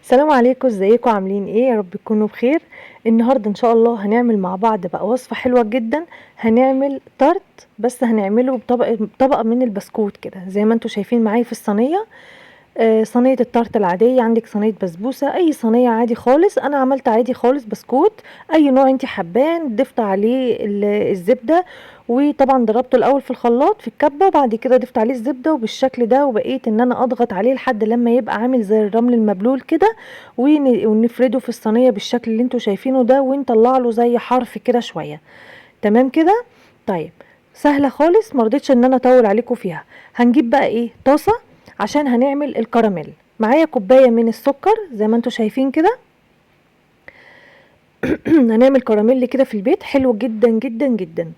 السلام عليكم، ازيكم؟ عاملين ايه؟ يا رب تكونوا بخير. النهارده ان شاء الله هنعمل مع بعض بقى وصفه حلوه جدا. هنعمل تارت، بس هنعمله بطبقه من البسكوت كده زي ما انتم شايفين معايا في الصينيه. صينيه التارت العاديه، عندك صينيه بسبوسه، اي صينيه عادي خالص. انا عملت عادي خالص بسكوت اي نوع انت حباه. ضفت عليه الزبده، وطبعا ضربته الاول في الخلاط في الكبه، وبعد كده ضفت عليه الزبده وبالشكل ده، وبقيت ان انا اضغط عليه لحد لما يبقى عامل زي الرمل المبلول كده. ونفرده في الصينيه بالشكل اللي انتوا شايفينه ده، ونطلع له زي حرف كده شويه. تمام كده. طيب، سهله خالص، مرضتش ان انا اطول عليكم فيها. هنجيب بقى ايه؟ طاسه، عشان هنعمل الكراميل. معايا كوبايه من السكر زي ما انتوا شايفين كده. هنعمل كراميل كده في البيت حلو جدا جدا جدا.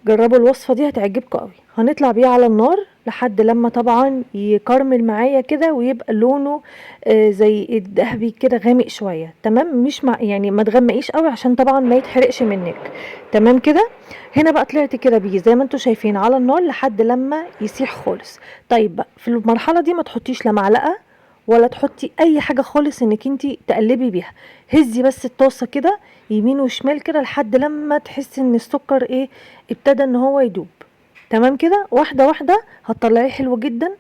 جربوا الوصفة دي هتعجبكم قوي. هنطلع بيه على النار لحد لما طبعا يكرمل معايا كده ويبقى لونه زي الذهبي كده غامق شوية. تمام، مش يعني ما تغمقيش قوي عشان طبعا ما يتحرقش منك. تمام كده. هنا بقى طلعت كده بيه زي ما انتوا شايفين على النار لحد لما يسيح خالص. طيب بقى في المرحلة دي ما تحطيش لا معلقة ولا تحطي اي حاجة خالص انك انتي تقلبي بيها. هزي بس الطاسة كده يمين وشمال كده لحد لما تحسي ان السكر ايه، ابتدى ان هو يدوب. تمام كده، واحده واحده هتطلعيه حلو جدا.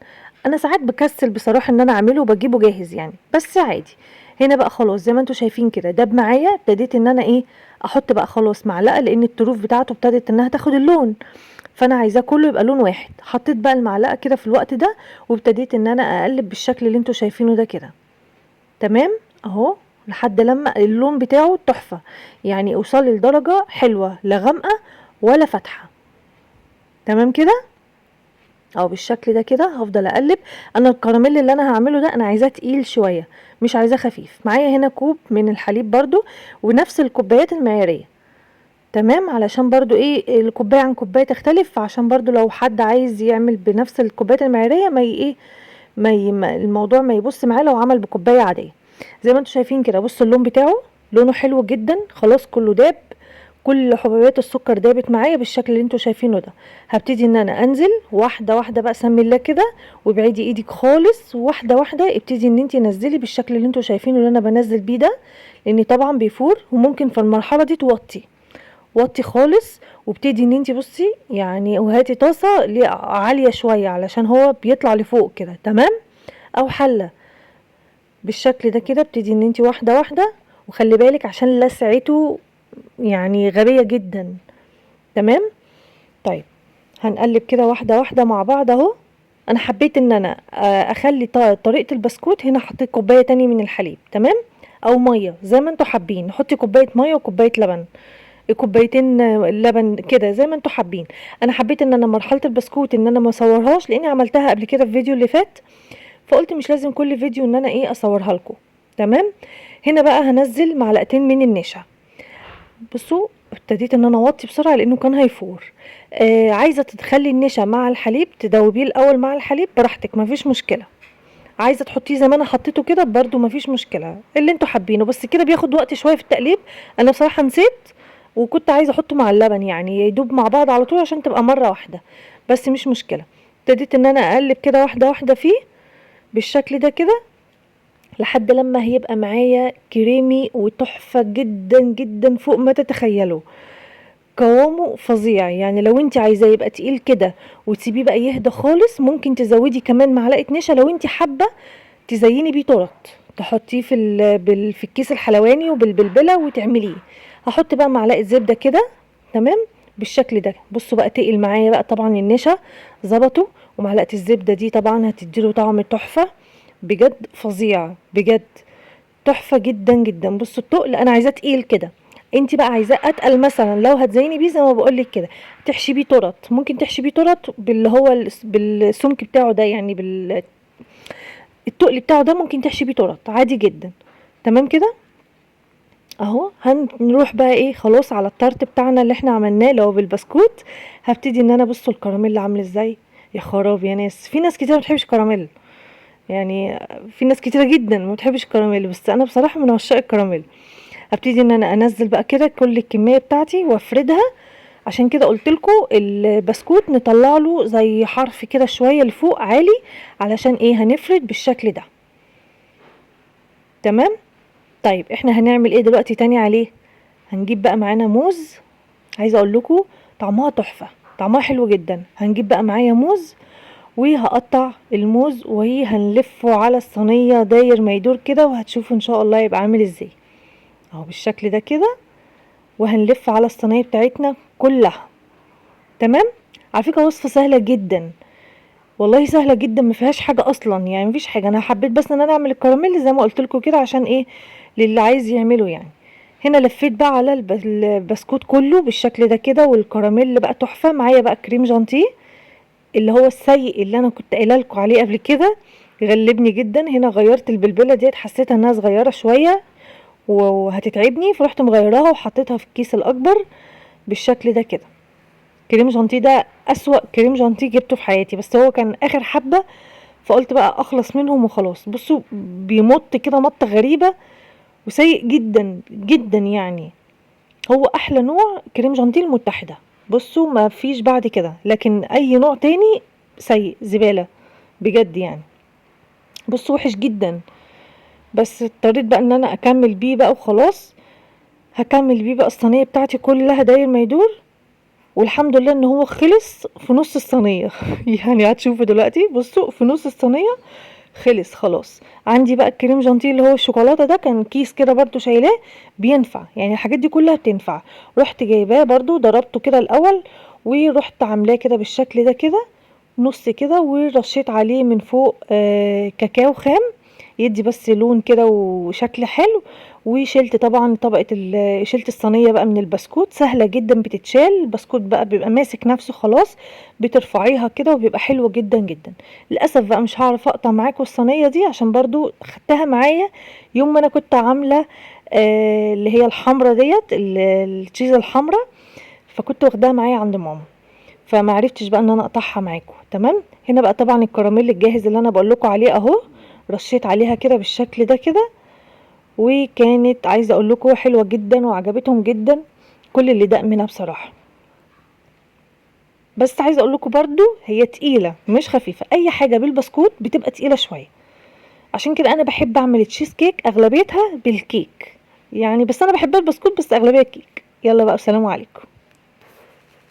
انا ساعات بكسل بصراحه ان انا اعمله وبجيبه جاهز يعني، بس عادي. هنا بقى خلاص زي ما انتوا شايفين كده داب معايا. ابتديت ان انا ايه، احط بقى خلاص معلقه، لان الطروف بتاعته ابتدت انها تاخد اللون. فانا عايزاه كله يبقى لون واحد. حطيت بقى المعلقه كده في الوقت ده، وابتديت ان انا اقلب بالشكل اللي انتوا شايفينه ده كده. تمام اهو، لحد لما اللون بتاعه تحفه، يعني اوصل لدرجه حلوه، لا غامقه ولا فاتحه. تمام كده. او بالشكل ده كده هفضل اقلب. انا الكراميل اللي انا هعمله ده انا عايزاه تقيل شويه، مش عايزاه خفيف. معايا هنا كوب من الحليب برضو، ونفس الكوبايات المعياريه. تمام، علشان برضو ايه الكوبايه عن كوبايه تختلف، عشان برضو لو حد عايز يعمل بنفس الكوبايات المعياريه ما ايه، الموضوع ما يبص معاه لو عمل بكوبايه عاديه. زي ما انتوا شايفين كده، بصوا اللون بتاعه، لونه حلو جدا. خلاص كله داب، كل حبوبات السكر دابت معايا بالشكل اللي انتوا شايفينه ده. هبتدي ان انا انزل واحده واحده بقى، سمي الله كده، وابعدي ايدك خالص. واحده واحده ابتدي ان انت نزلي بالشكل اللي انتوا شايفينه اللي انا بنزل بيه ده، لان طبعا بيفور. وممكن في المرحله دي وطي خالص، وابتدي ان انت بصي يعني، وهاتي طاسه عاليه شويه علشان هو بيطلع لفوق كده. تمام، او حله بالشكل ده كده. ابتدي ان انت واحده واحده، وخلي بالك عشان لسعته يعني غبيه جدا. تمام. طيب، هنقلب كده واحده واحده مع بعض اهو. انا حبيت ان انا اخلي طريقه البسكوت هنا. حطيت كوبايه تانية من الحليب، تمام، او ميه زي ما انتوا حابين. حطي كوبايه ميه وكوبايه لبن، كوبايتين لبن كده زي ما انتوا حابين. انا حبيت ان انا مرحله البسكوت ان انا ما اصورهاش، لاني عملتها قبل كده في فيديو اللي فات، فقلت مش لازم كل فيديو ان انا ايه اصورها لكم. تمام. هنا بقى هنزل معلقتين من النشا. بصوا، ابتديت ان انا اوطي بسرعه لانه كان هيفور. عايزه تدخلي النشا مع الحليب، تدوبيه الاول مع الحليب براحتك، مفيش مشكله. عايزه تحطيه زي ما انا حطيته كده برده مفيش مشكله، اللي انتوا حابينه، بس كده بياخد وقت شويه في التقليب. انا بصراحه نسيت، وكنت عايزه احطه مع اللبن يعني يدوب مع بعض على طول عشان تبقى مره واحده، بس مش مشكله. ابتديت ان انا اقلب كده واحده واحده فيه بالشكل ده كده، لحد لما هيبقى معايا كريمي وتحفه جدا جدا فوق ما تتخيلوا. قوامه فظيع يعني. لو انت عايزاه يبقى تقيل كده وتسيبيه بقى يهدى خالص، ممكن تزودي كمان معلقه نشا لو انت حابه تزيني بيه تورت، تحطيه في الكيس الحلواني وبالبلبله وتعمليه. هحط بقى معلقه زبده كده. تمام، بالشكل ده. بصوا بقى تقل معايا بقى، طبعا النشا ظبطه، ومعلقه الزبده دي طبعا هتديله طعم تحفه بجد، فظيع بجد، تحفه جدا جدا. بصوا التقل انا عايزاه تقيل كده. انت بقى عايزاه اتقل، مثلا لو هتزيني بيه زي ما بقولك كده تحشي بيه تورت، ممكن تحشي بيه تورت باللي هو بالسمك بتاعه ده، يعني التقل بتاعه ده ممكن تحشي بيه تورت عادي جدا. تمام كده اهو. هنروح بقى ايه خلاص على التارت بتاعنا اللي احنا عملناه اللي هو بالبسكوت. هبتدي ان انا بصوا الكراميل عامل ازاي. يا خراب يا ناس، في ناس كتير ما بتحبش الكراميل يعني، في ناس كتيره جدا ما بتحبش الكراميل، بس انا بصراحه من عشاق الكراميل. هبتدي ان انا انزل بقى كده كل الكميه بتاعتي وافردها. عشان كده قلت لكم البسكوت نطلع له زي حرف كده شويه لفوق عالي، علشان ايه هنفرد بالشكل ده. تمام. طيب احنا هنعمل ايه دلوقتي تاني عليه؟ هنجيب بقى معانا موز. عايزه اقول لكم طعمها تحفه، طعمها حلو جدا. هنجيب بقى معايا موز، وهقطع الموز وهنلفه على الصينيه داير ما يدور كده، وهتشوفوا ان شاء الله يبقى عامل ازاي. اهو بالشكل ده كده، وهنلف على الصينيه بتاعتنا كلها. تمام. على فكره وصفه سهله جدا، والله سهله جدا، ما فيهاش حاجه اصلا، يعني مفيش حاجه. انا حبيت بس ان انا اعمل الكراميل زي ما قلت لكم كده، عشان ايه؟ للي عايز يعمله يعني. هنا لفيت بقى على البسكوت كله بالشكل ده كده، والكراميل بقى تحفه. معايا بقى كريم جانتيه اللي هو السيء اللي انا كنت قايله لكم عليه قبل كده، غلبني جدا. هنا غيرت البلبله ديت، حسيتها انها صغيره شويه وهتتعبني، فرحت مغيراها وحطيتها في الكيس الاكبر بالشكل ده كده. كريم جانتيه ده اسوأ كريم جانتيه جبته في حياتي، بس هو كان اخر حبه، فقلت بقى اخلص منهم وخلاص. بصوا بيمط كده مطه غريبه وسيء جدا جدا يعني. هو احلى نوع كريم جانتيه المتحده، بصوا ما فيش بعد كده. لكن اي نوع تاني سيء زباله بجد يعني. بصوا وحش جدا. بس اضطريت بقى ان انا اكمل بيه بقى وخلاص. هكمل بيه بقى الصينيه بتاعتي كلها داير ما يدور، والحمد لله ان هو خلص في نص الصينيه. يعني هتشوفوا دلوقتي، بصوا في نص الصينيه خلص خلاص. عندي بقى الكريم جانتيه اللي هو الشوكولاته ده، كان كيس كده برضو شايلاه، بينفع يعني. الحاجات دي كلها بتنفع. رحت جايباه برضو، ضربته كده الاول، ورحت عاملاه كده بالشكل ده كده نص كده، ورشيت عليه من فوق كاكاو خام، يدي بس لون كده وشكل حلو. وشلت طبعا طبقة شلت الصينية بقى من البسكوت. سهلة جدا بتتشال، البسكوت بقى بيبقى ماسك نفسه خلاص، بترفعيها كده وبيبقى حلو جدا جدا. للأسف بقى مش هعرف اقطع معاكم الصينية دي، عشان برضو خدتها معايا يوم ما انا كنت عاملة اللي هي الحمرة ديت، التشيز الحمرة، فكنت واخداها معايا عند ماما، فما عرفتش بقى ان انا اقطعها معاكم. تمام. هنا بقى طبعا الكراميل الجاهز اللي انا بقول لكم عليه اهو، رشيت عليها كده بالشكل ده كده، وكانت عايزه اقول لكم حلوه جدا وعجبتهم جدا كل اللي داق منها بصراحه. بس عايزه اقول لكم برضو هي تقيله مش خفيفه، اي حاجه بالبسكوت بتبقى تقيله شويه، عشان كده انا بحب اعمل تشيز كيك اغلبيتها بالكيك يعني. بس انا بحب البسكوت بس اغلبيه كيك. يلا بقى، السلام عليكم.